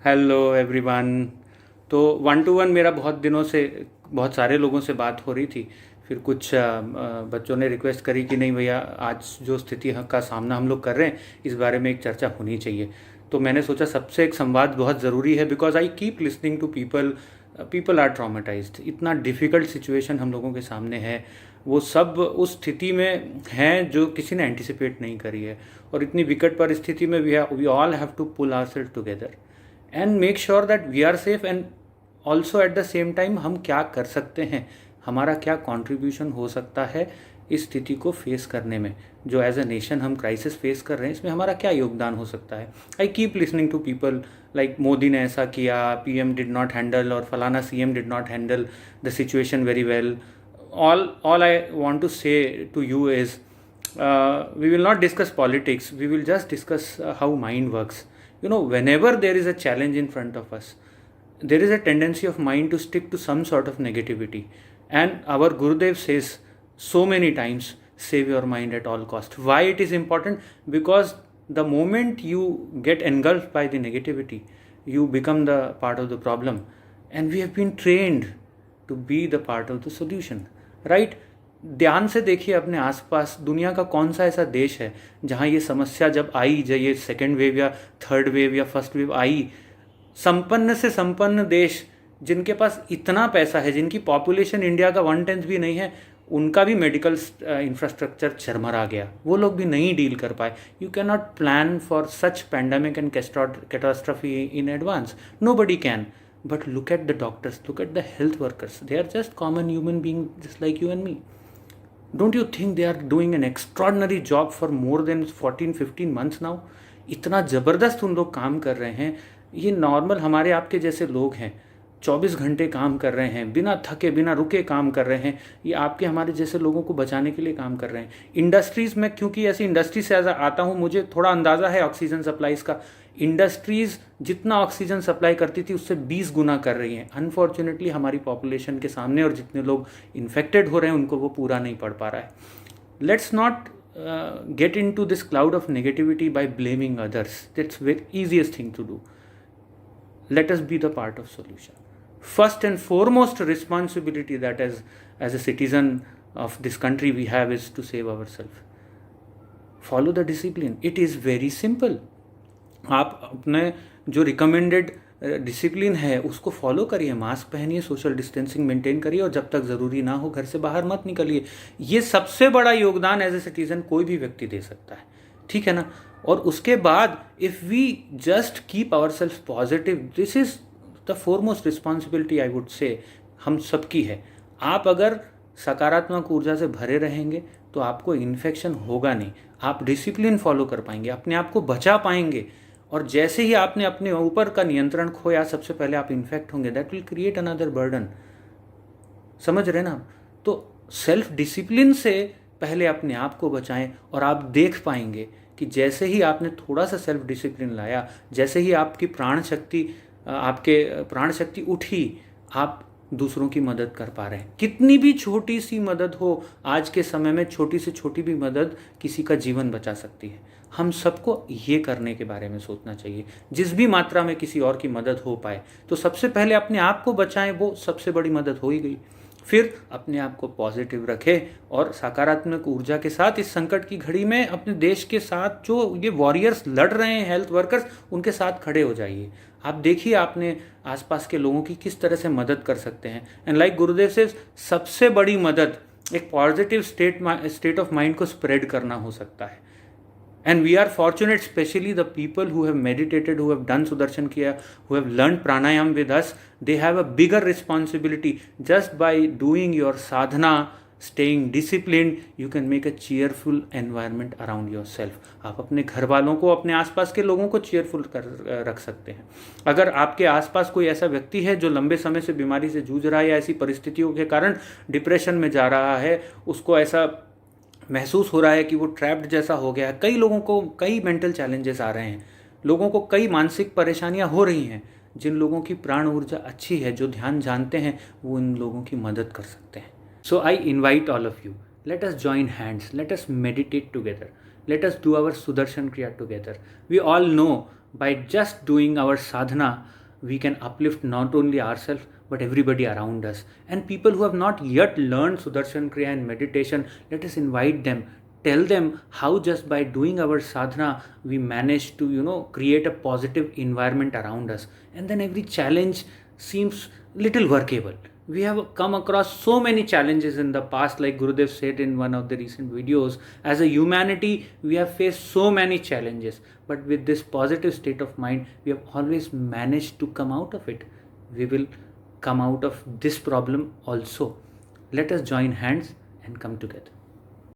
Hello everyone. तो one two one मेरा बहुत दिनों से बहुत सारे लोगों से बात हो रही थी। फिर कुछ बच्चों ने रिक्वेस्ट करी कि नहीं भैया, आज जो स्थिति का सामना हम लोग कर रहे हैं इस बारे में एक चर्चा होनी चाहिए। तो मैंने सोचा सबसे एक संवाद बहुत ज़रूरी है, because I keep listening to people. People are traumatised. इतना डिफ़िकल्ट सिचुएशन हम लोगों के सामने है। वो सब उस स्थिति में हैं जो किसी ने एंटिसिपेट नहीं करी है, और इतनी विकट परिस्थिति में we all have to pull ourself together and make sure that we are safe. And also at the same time हम क्या कर सकते हैं, हमारा क्या कंट्रीब्यूशन हो सकता है इस स्थिति को फेस करने में, जो एज अ नेशन हम क्राइसिस फेस कर रहे हैं, इसमें हमारा क्या योगदान हो सकता है। I keep listening to people like Modi ने ऐसा किया, पीएम डिड नॉट हैंडल, और फलाना CM did not handle the situation very well. all I want to say to you is, we will not discuss politics, we will just discuss how mind works. Whenever there is a challenge in front of us, there is a tendency of mind to stick to some sort of negativity. And our Gurudev says so many times, save your mind at all cost. Why it is important? Because the moment you get engulfed by the negativity, you become the part of the problem. And we have been trained to be the part of the solution, right? ध्यान से देखिए अपने आसपास, दुनिया का कौन सा ऐसा देश है जहाँ ये समस्या जब आई, जब ये सेकेंड वेव या थर्ड वेव या फर्स्ट वेव आई, संपन्न से संपन्न देश जिनके पास इतना पैसा है, जिनकी पॉपुलेशन इंडिया का 1/10 भी नहीं है, उनका भी मेडिकल इंफ्रास्ट्रक्चर चरमरा गया, वो लोग भी नहीं डील कर पाए। You can not plan for such pandemic and catastrophe in advance, nobody can. But look at the doctors, look at the health workers. They are just common human beings just like you and me. Don't you think they are doing an extraordinary job for more than 14-15 months now? इतना ज़बरदस्त उन लोग काम कर रहे हैं। ये normal हमारे आपके जैसे लोग हैं, 24 घंटे काम कर रहे हैं, बिना थके बिना रुके काम कर रहे हैं। ये आपके हमारे जैसे लोगों को बचाने के लिए काम कर रहे हैं। इंडस्ट्रीज़ में, क्योंकि ऐसी इंडस्ट्री से आता हूँ, मुझे थोड़ा अंदाज़ा है ऑक्सीजन सप्लाईज़ का। इंडस्ट्रीज़ जितना ऑक्सीजन सप्लाई करती थी उससे 20 गुना कर रही हैं। अनफॉर्चुनेटली हमारी पॉपुलेशन के सामने, और जितने लोग इन्फेक्टेड हो रहे हैं उनको वो पूरा नहीं पड़ पा रहा है। Let's not get into this cloud of negativity by blaming others. That's very easiest thing to do. Let us be the part of solution. First and foremost responsibility that as a citizen of this country we have is to save ourselves. Follow the discipline. It is very simple. आप अपने जो recommended discipline है उसको follow करिए, mask पहनिए, social distancing maintain करिए, और जब तक ज़रूरी ना हो घर से बाहर मत निकलिए। ये सबसे बड़ा योगदान एज ए सिटीज़न कोई भी व्यक्ति दे सकता है, ठीक है ना। और उसके बाद if we just keep our self positive, this is the foremost responsibility I would say, हम सबकी है। आप अगर सकारात्मक ऊर्जा से भरे रहेंगे तो आपको इन्फेक्शन होगा नहीं, आप डिसिप्लिन फॉलो कर पाएंगे, अपने आप को बचा पाएंगे। और जैसे ही आपने अपने ऊपर का नियंत्रण खोया, सबसे पहले आप इन्फेक्ट होंगे, that will create another burden. समझ रहे ना? तो सेल्फ डिसिप्लिन से पहले अपने आप को बचाएं, और आप देख पाएंगे कि जैसे ही आपने थोड़ा सा सेल्फ डिसिप्लिन लाया, जैसे ही आपकी प्राण शक्ति उठी, आप दूसरों की मदद कर पा रहे हैं। कितनी भी छोटी सी मदद हो, आज के समय में छोटी से छोटी भी मदद किसी का जीवन बचा सकती है। हम सबको ये करने के बारे में सोचना चाहिए। जिस भी मात्रा में किसी और की मदद हो पाए तो सबसे पहले अपने आप को बचाएं, वो सबसे बड़ी मदद हो ही गई। फिर अपने आप को पॉजिटिव रखें, और सकारात्मक ऊर्जा के साथ इस संकट की घड़ी में अपने देश के साथ जो ये वॉरियर्स लड़ रहे हैं, हेल्थ वर्कर्स, उनके साथ खड़े हो जाइए। आप देखिए आपने आसपास के लोगों की किस तरह से मदद कर सकते हैं। एंड लाइक गुरुदेव से, सबसे बड़ी मदद एक पॉजिटिव स्टेट ऑफ माइंड को स्प्रेड करना हो सकता है। And we are fortunate, especially the people who have meditated, who have done Sudarshan Kriya, who have learned pranayam with us. They have a bigger responsibility. Just by doing your sadhana, staying disciplined, you can make a cheerful environment around yourself. आप अपने घर वालों को, अपने आसपास के लोगों को cheerful रख सकते हैं। अगर आपके आसपास कोई ऐसा व्यक्ति है जो लंबे समय से बीमारी से जूझ रहा है, या ऐसी परिस्थितियों के कारण डिप्रेशन में जा रहा है, उसको ऐसा महसूस हो रहा है कि वो ट्रैप्ड जैसा हो गया है, कई लोगों को कई मेंटल चैलेंजेस आ रहे हैं, लोगों को कई मानसिक परेशानियां हो रही हैं, जिन लोगों की प्राण ऊर्जा अच्छी है, जो ध्यान जानते हैं, वो इन लोगों की मदद कर सकते हैं। So I invite all of you, let us join hands, let us meditate together, let us do our Sudarshan Kriya together. We all know by just doing our sadhana, we can uplift not only ourselves but everybody around us. And people who have not yet learned Sudarshan Kriya and meditation, let us invite them, tell them how just by doing our sadhana we manage to create a positive environment around us, and then every challenge seems little workable. We have come across so many challenges in the past, like Gurudev said in one of the recent videos. As a humanity, we have faced so many challenges, but with this positive state of mind, we have always managed to come out of it. We will come out of this problem also. Let us join hands and come together.